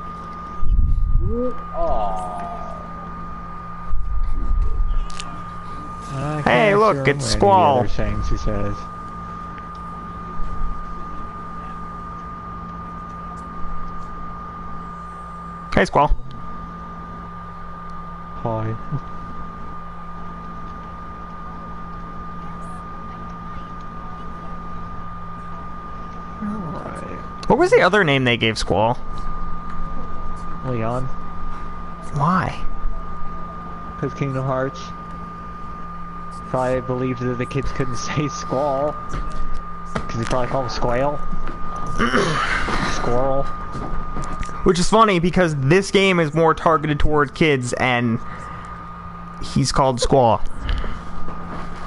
Hey, look, it's Squall. Other things he says. Hey, Squall. Hi. Alright. What was the other name they gave Squall? Leon. Why? Because Kingdom Hearts. Probably believed that the kids couldn't say Squall. Because he probably called him Squale. Squirrel. Which is funny because this game is more targeted toward kids, and he's called Squall.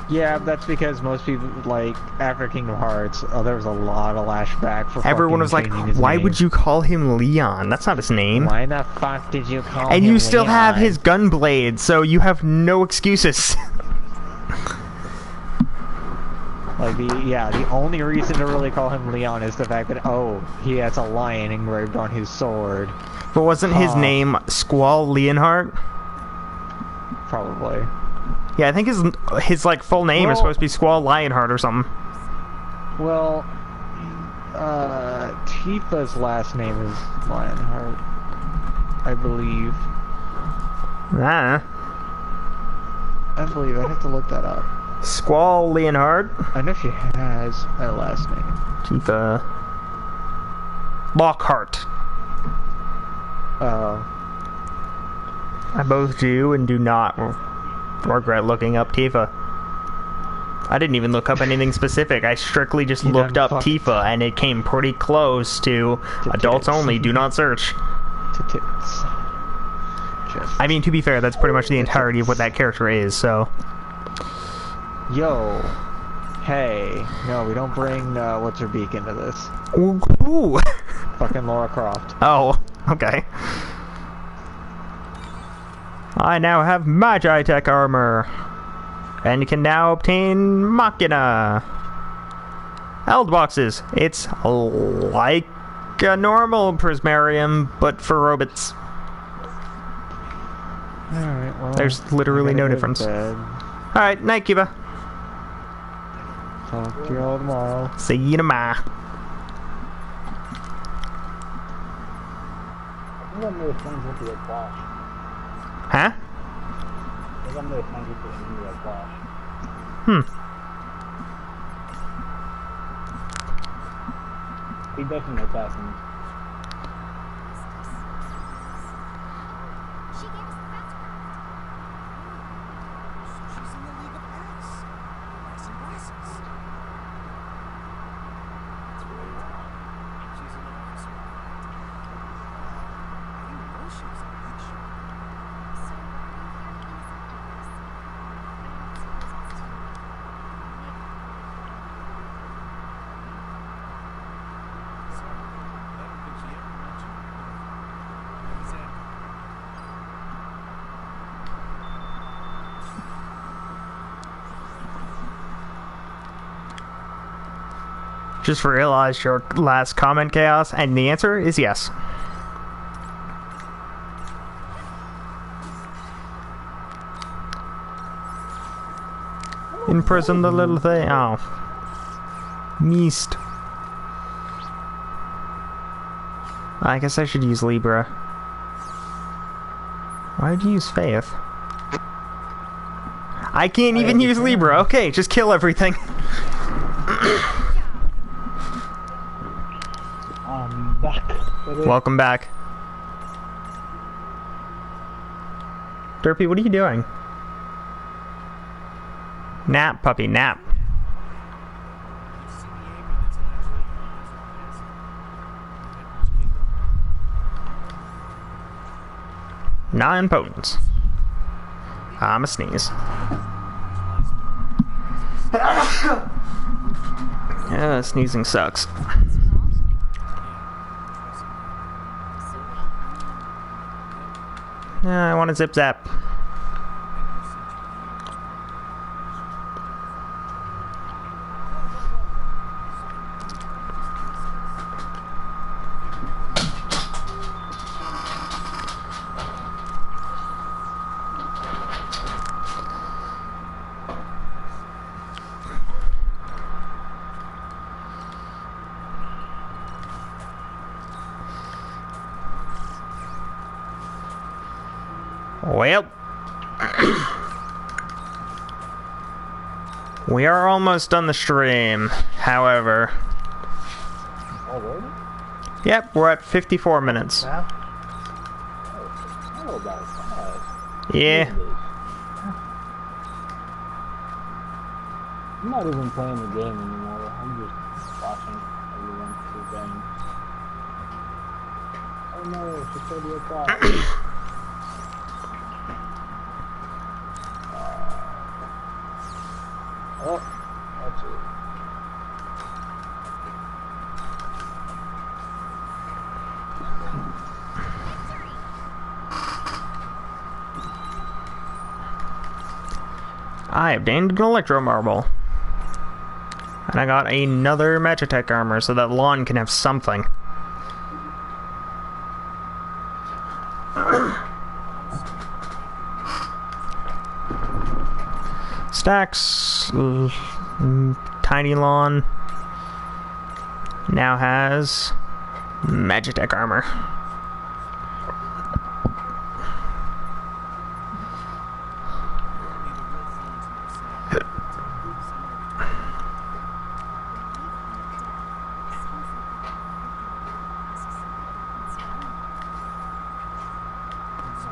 Yeah, that's because most people like after Kingdom Hearts. Oh, there was a lot of lashback for. Everyone was like, "Why would you call him Leon? That's not his name." Why the fuck did you call him? And you still Leon? have his gun blade, so you have no excuses. Like the only reason to really call him Leon is the fact that he has a lion engraved on his sword. But wasn't his name Squall Leonhardt? Probably. Yeah, I think his like full name is supposed to be Squall Lionheart or something. Well, Tifa's last name is Lionheart, I believe. Nah. I believe. I'd have to look that up. Squall Leonhardt. I know she has a last name. Tifa. Lockhart. Oh. I both do and do not regret looking up Tifa. I didn't even look up anything specific. I strictly just looked up Tifa, and it came pretty close to adults only, do not search. To tits. I mean, to be fair, that's pretty much the entirety of what that character is, so... Yo. Hey. No, we don't bring, What's-Her-Beak into this. Ooh. Fucking Lara Croft. Oh, okay. I now have Magi Tech armor. And can now obtain Machina. Eld boxes. It's like a normal Prismarium, but for robots. Alright, well... There's literally no difference. Alright, night, Kiba. Talk to you all tomorrow. See you tomorrow. I think I'm really friends with your boss. Huh? I think I'm really friends with your boss. He definitely attacked me. She gave us the password. She's in the League of X. Nice and glasses. That's really wrong. She's an officer. I didn't know she was a bitch. So, Just realized your last comment, Chaos, and the answer is yes. Imprison the little thing. Oh. Meast. I guess I should use Libra. Why'd you use Faith? I can't even use Libra. Okay, just kill everything. I'm back. Welcome back. Derpy, what are you doing? Nap, puppy, nap. Non-potence. I'm a sneeze. Yeah, sneezing sucks. Yeah, I want to zip zap. Well, we are almost done the stream, however. Already? Yep, we're at 54 minutes. Oh, about fast. Yeah. I'm not even playing the game anymore. I'm just watching everyone do things. I no, security attack. Oh, that's it. I obtained an electro marble. And I got another Magitech armor so that Lawn can have something. Stacks. Tiny Lawn now has Magitech armor.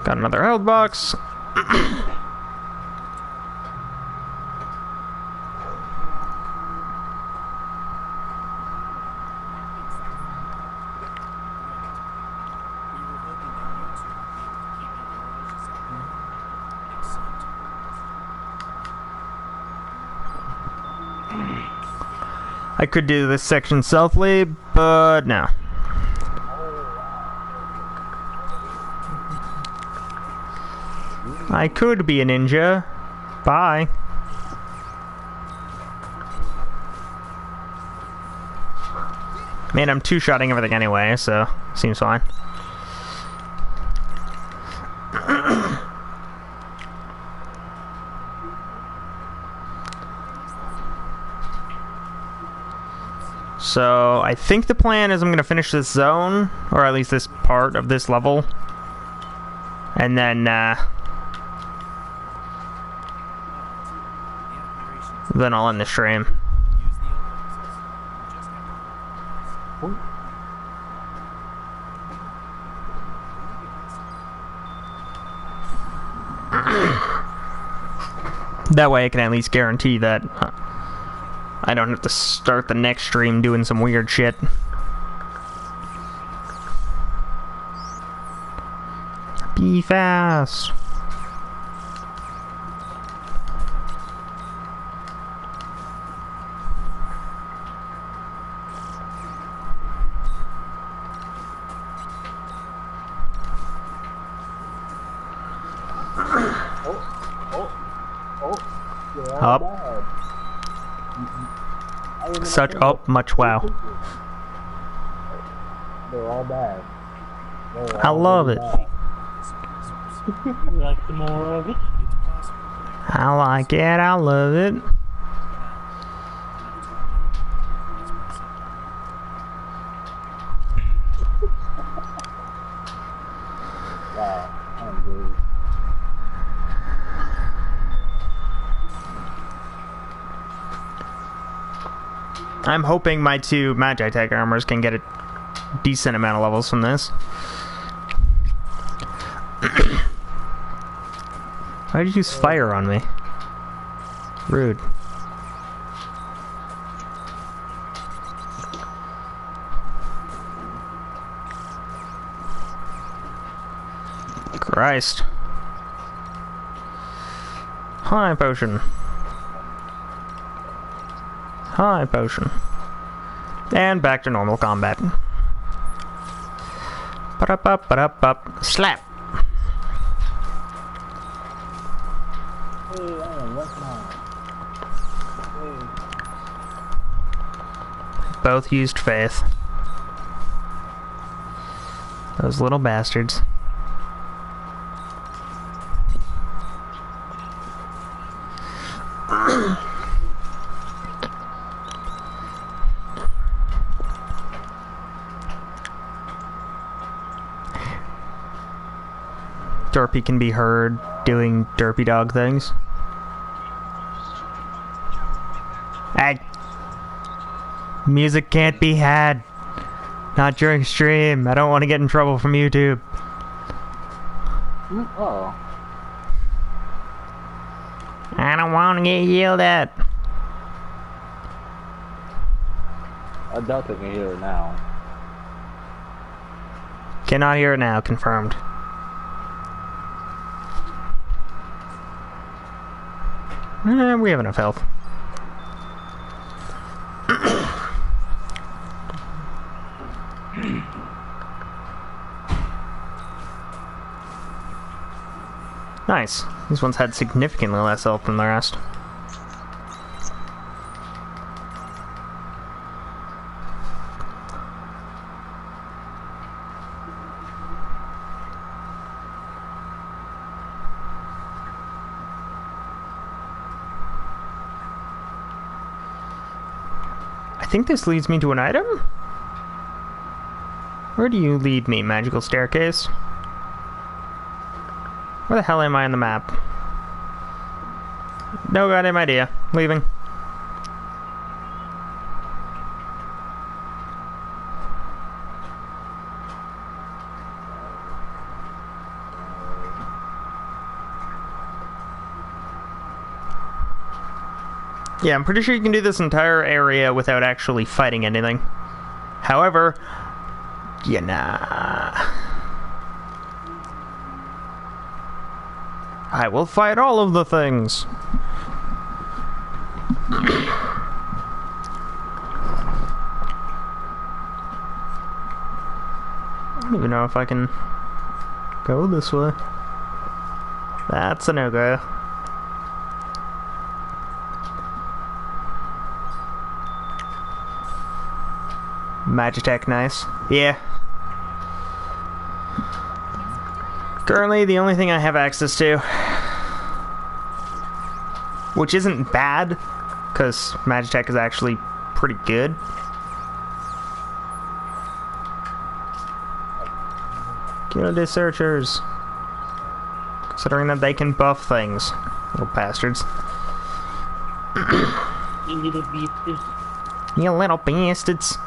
Got another health box. I could do this section stealthily, but no. I could be a ninja. Bye. Man, I'm two-shotting everything anyway, so seems fine. So, I think the plan is I'm going to finish this zone, or at least this part of this level. And then, then I'll end the stream. That way I can at least guarantee that I don't have to start the next stream doing some weird shit. Be fast. Up. Such up, much wow. They're all bad. I love it. You like some more of it? I like it, I love it. Wow, I'm good. I'm hoping my two Magitech armors can get a decent amount of levels from this. Why did you use fire on me? Rude. Christ. High potion. High potion. And back to normal combat. Ba-da-ba-ba-da-ba. Slap! Hey, I am what's mine? Hey. Both used faith. Those little bastards. Derpy can be heard doing derpy dog things. Hey! Music can't be had. Not during stream. I don't want to get in trouble from YouTube. Oh. I don't want to get yelled at. I doubt they can hear it now. Cannot hear it now. Confirmed. We have enough health. Nice. These ones had significantly less health than the rest. I think this leads me to an item? Where do you lead me, magical staircase? Where the hell am I on the map? No goddamn idea. Leaving. Yeah, I'm pretty sure you can do this entire area without actually fighting anything. However, yeah, nah. I will fight all of the things. I don't even know if I can go this way. That's a no-go. Magitech, nice. Yeah. Currently, the only thing I have access to, which isn't bad, because Magitech is actually pretty good. Kill the searchers. Considering that they can buff things. Little bastards. You little beasters. You little bastards.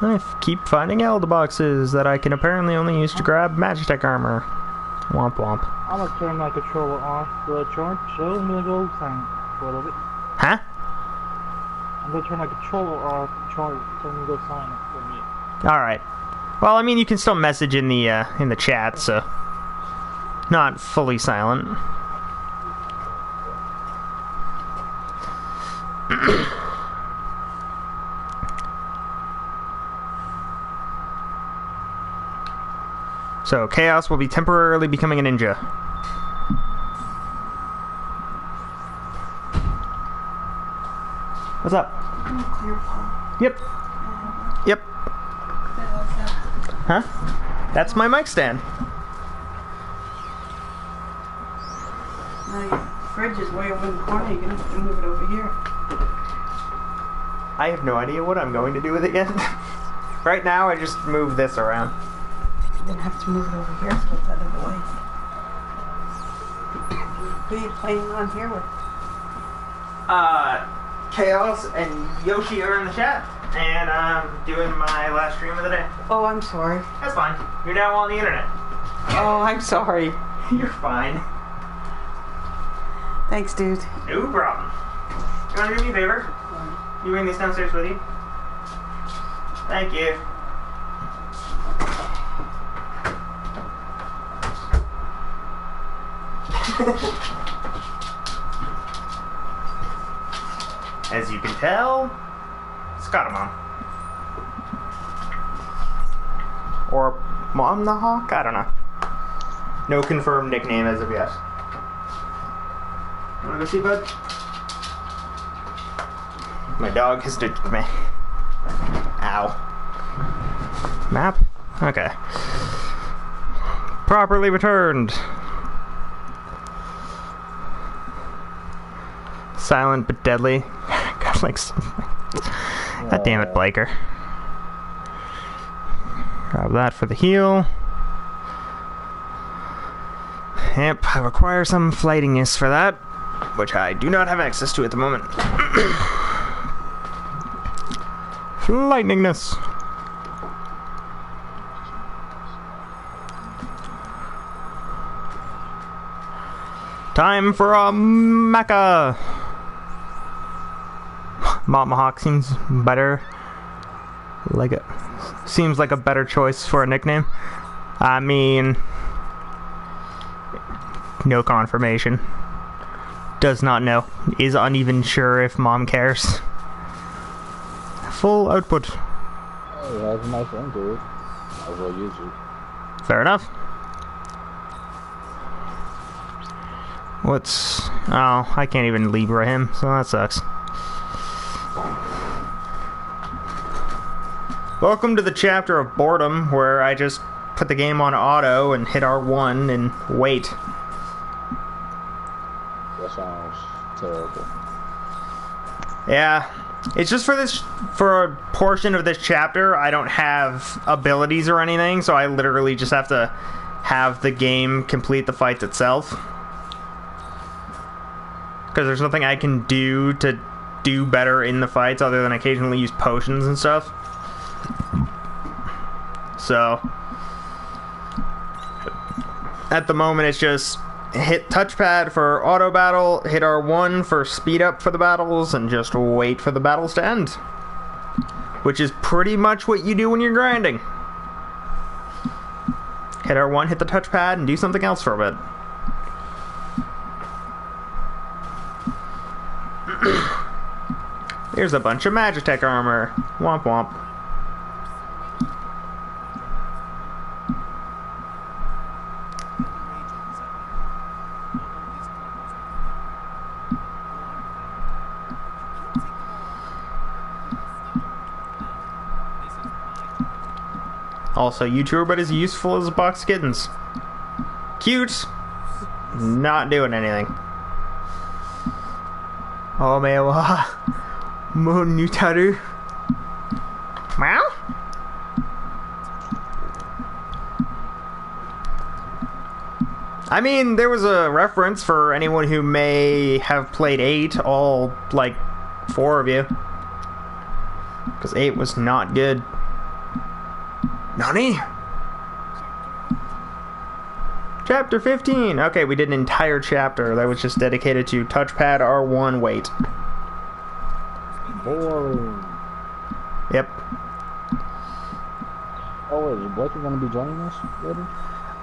I keep finding elder boxes that I can apparently only use to grab Magitech armor. Womp womp. I'm gonna turn my controller off the charge, so I'm gonna go silent for a little bit. Huh? I'm gonna turn my controller off the charge, so I'm gonna go silent for a minute. Alright. Well, I mean, you can still message in the chat, so not fully silent. So, Chaos will be temporarily becoming a ninja. What's up? Yep. Yep. Huh? That's my mic stand. Now your fridge is way over in the corner. You can move it over here. I have no idea what I'm going to do with it yet. Right now, I just move this around. You're gonna have to move it over here so it's out of the way. Who are you playing on here with? Chaos and Yoshi are in the chat, and I'm doing my last stream of the day. Oh, I'm sorry. That's fine. You're now on the internet. Oh, I'm sorry. You're fine. Thanks, dude. No problem. You want to do me a favor? You bring these downstairs with you? Thank you. As you can tell, Scottamon. Or Mom the Hawk? I don't know. No confirmed nickname as of yet. You wanna go see, bud? My dog has ditched me. Ow. Map? Okay. Properly returned. Silent but deadly. God, like. God damn it, Blaker. Grab that for the heal. Yep, I require some flightiness for that, which I do not have access to at the moment. Lightningness. Time for a mecha. Tomahawk seems better. Like it seems like a better choice for a nickname. I mean, no confirmation. Does not know. Is uneven sure if mom cares. Full output. Oh, it has a nice ring to it. I will use it. Fair enough. What's... Oh, I can't even Libra him, so that sucks. Welcome to the chapter of boredom, where I just put the game on auto and hit R1 and wait. That sounds terrible. Yeah. It's just for a portion of this chapter, I don't have abilities or anything, so I literally just have to have the game complete the fight itself. Because there's nothing I can do to do better in the fights other than occasionally use potions and stuff. So, at the moment it's just hit touchpad for auto battle, hit R1 for speed up for the battles, and just wait for the battles to end. Which is pretty much what you do when you're grinding. Hit R1, hit the touchpad, and do something else for a bit. There's a bunch of Magitech armor. Womp womp. Also, YouTuber, but as useful as a box of kittens. Cute. Not doing anything. Oh, mewa. Mo nutaru. Meow? I mean, there was a reference for anyone who may have played 8, all, like, 4 of you. Because 8 was not good. Nani? Chapter 15. Okay, we did an entire chapter that was just dedicated to touchpad R1 wait. Boring. Yep. Oh wait, is Blake gonna be joining us later?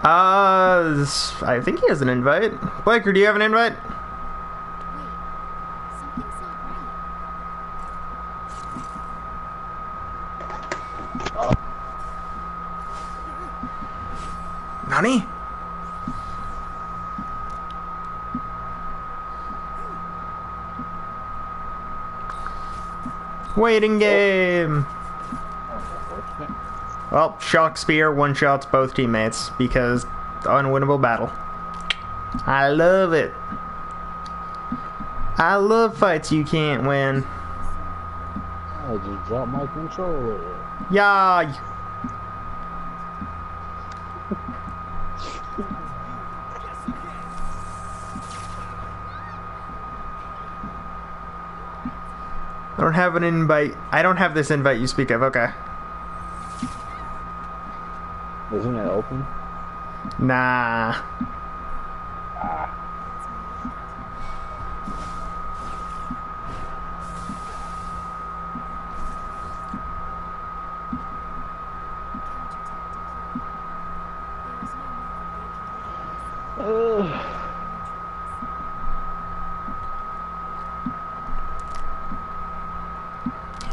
I think he has an invite. Blaker, do you have an invite? Something's not right. Nani? Waiting game. Well, Shock Spear one-shots both teammates because unwinnable battle. I love it. I love fights you can't win. I just dropped my controller. Yeah. I don't have an invite. I don't have this invite you speak of. Okay. Isn't it open? Nah.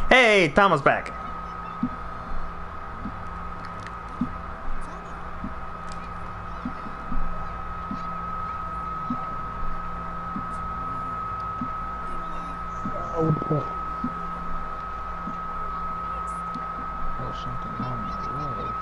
Hey, Thomas back. Oh, there's something wrong with my leg.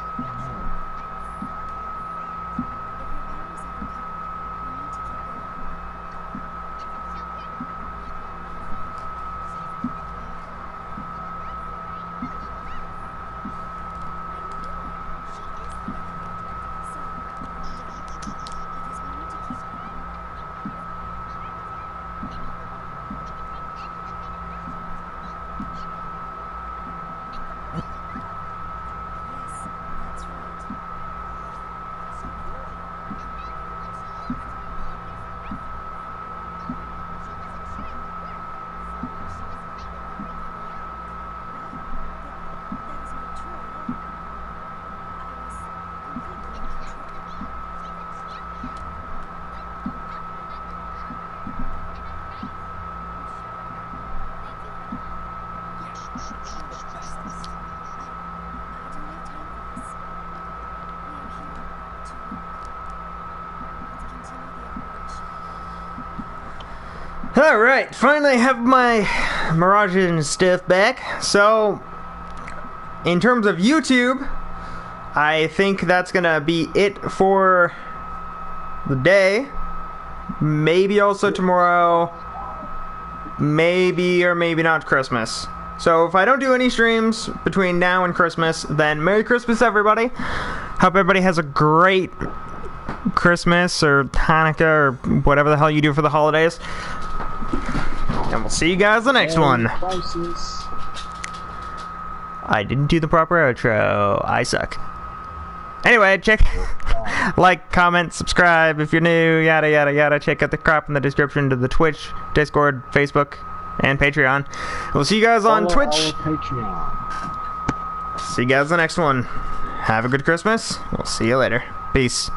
Alright, finally have my Mirage and stuff back. So, in terms of YouTube, I think that's gonna be it for the day. Maybe also tomorrow. Maybe or maybe not Christmas. So if I don't do any streams between now and Christmas, then Merry Christmas, everybody. Hope everybody has a great Christmas or Hanukkah or whatever the hell you do for the holidays. And we'll see you guys the next one. I didn't do the proper outro. I suck. Anyway, check, like, comment, subscribe if you're new, yada yada yada. Check out the crap in the description to the Twitch, Discord, Facebook, and Patreon. We'll see you guys on Twitch. See you guys the next one. Have a good Christmas. We'll see you later. Peace.